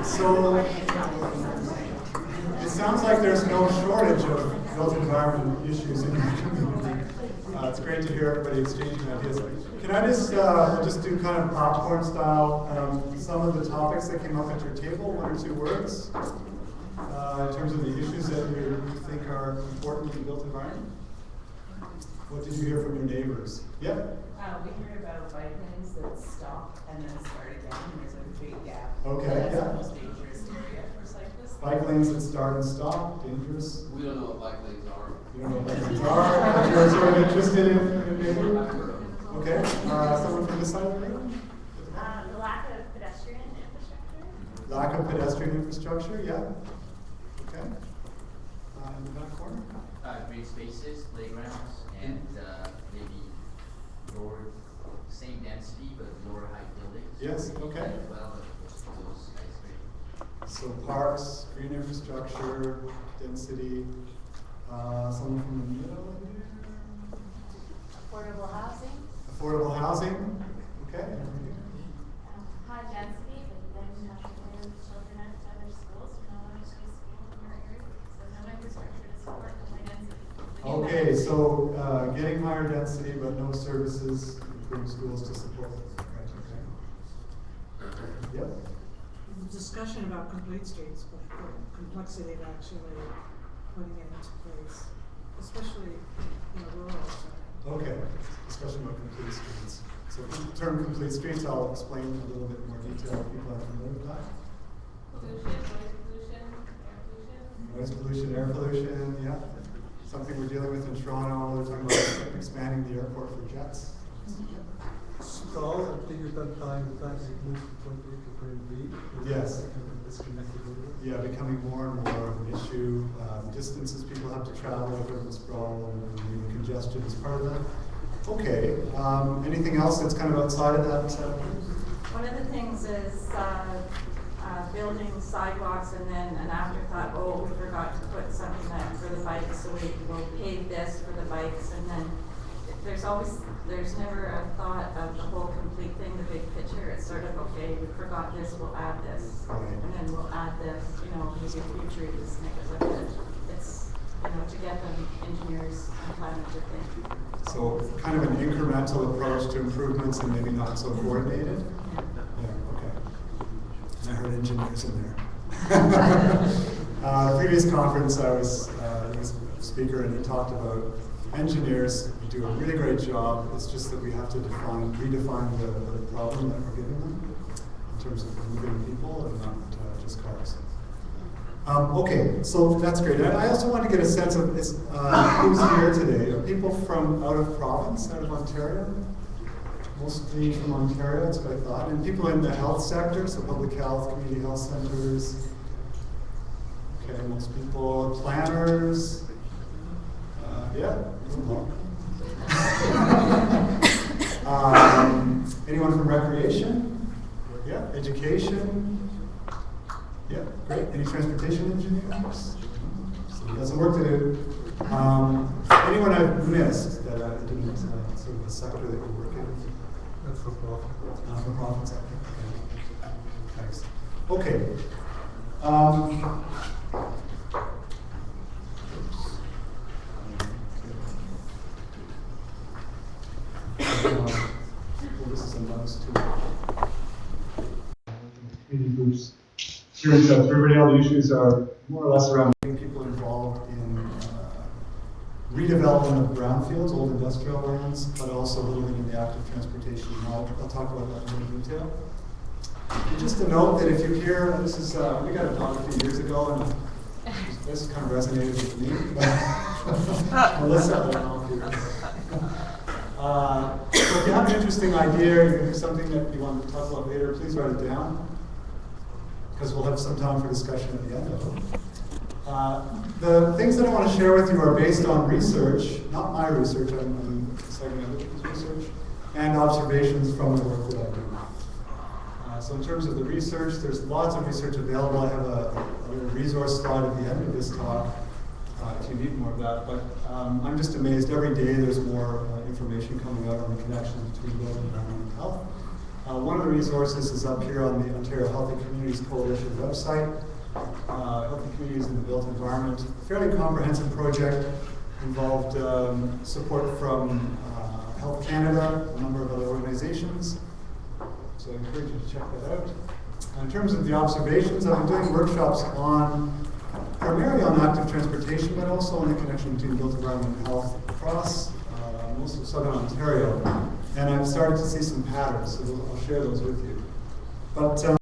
So it sounds like there's no shortage of built environment issues in your community. It's great to hear everybody exchanging ideas. Can I just, we'll just do kind of popcorn style, some of the topics that came up at your table, one or two words, in terms of the issues that you think are important in the built environment? What did you hear from your neighbors? Yep. We heard about bike lanes that stop and then start again, and there's a big gap. Okay, That's yeah. the most dangerous area for cyclists. Bike lanes that start and stop, dangerous. We don't know what bike lanes are. You don't know what bike lanes are, but you're sort of interested in maybe? Okay, someone from this side of the room? The lack of pedestrian infrastructure. Lack of pedestrian infrastructure, yeah. Okay. In the back corner? Green spaces, playgrounds, and maybe lower, same density but lower height buildings. Yes, okay. As well, but those skyscrapers. So parks, green infrastructure, density. Someone from the middle here? Affordable housing. Affordable housing, okay. High density, but then you have to move children out to other schools. You don't want to see school in your area. So no infrastructure to support the high density. Okay, so getting higher density but no services, including schools to support it. Right, okay. Yep. Discussion about complete streets, but the complexity of actually putting it into place, especially in a rural setting. Okay, discussion about complete streets. So the term complete streets, I'll explain in a little bit more detail if people are familiar with that. Noise pollution, air pollution, yeah. Something we're dealing with in Toronto, we're talking about expanding the airport for jets. Skull, I think you've done time with that, you've moved from point A to point B. Yes. Kind of disconnected a little bit. Yeah, becoming more and more of an issue. Distances people have to travel, urban sprawl, and even congestion is part of that. Okay, anything else that's kind of outside of that? One of the things is building sidewalks and then an afterthought, oh, we forgot to put something that for the bikes, so we will pave this for the bikes, and then there's never a thought of the whole complete thing, the big picture. It's sort of, okay, we forgot this, we'll add this, Right. and then we'll add this, maybe future is make it look good. It's, to get them engineers and planners to think. So kind of an incremental approach to improvements and maybe not so coordinated? Yeah, okay. And I heard engineers in there. Previous conference, I was a speaker and he talked about engineers do a really great job. It's just that we have to redefine the problem that we're giving them in terms of moving people and not just cars. Okay, so that's great. I also want to get a sense of this, who's here today. Are people from out of province, out of Ontario? Mostly from Ontario, that's what I thought. And people in the health sector, so public health, community health centers. Okay, most people, planners. Yeah. Anyone from recreation? Yeah, education? Yeah, great. Any transportation engineers? So we got some work to do. Anyone I've missed that I didn't sort of a sector that you work in? Not for profit. Not for profit sector. Okay. Thanks. Okay. Well, this is a mouse too. Community groups. Here in South Riverdale, the issues are more or less around getting people involved in redevelopment of brownfields, old industrial lands, but also a little bit in the active transportation. I'll talk about that in more detail. And just to note that if you hear, this is, we got a dog a few years ago, and this kind of resonated with me. Melissa, I don't know if you so if you have an interesting idea, you have something that you want to talk about later, please write it down, because we'll have some time for discussion at the end of it. The things that I want to share with you are based on research, not my research, I'm citing other people's research, and observations from the work that I do. So in terms of the research, there's lots of research available. I have a little resource slide at the end of this talk if you need more of that. But I'm just amazed. Every day there's more information coming out on the connections between building and environmental health. One of the resources is up here on the Ontario Healthy Communities Coalition website. Healthy Communities in the Built Environment, a fairly comprehensive project, involved support from Health Canada, a number of other organizations. So I encourage you to check that out. In terms of the observations, I've been doing workshops primarily on active transportation, but also on the connection between built environment and health across most of southern Ontario. And I've started to see some patterns, so I'll share those with you. But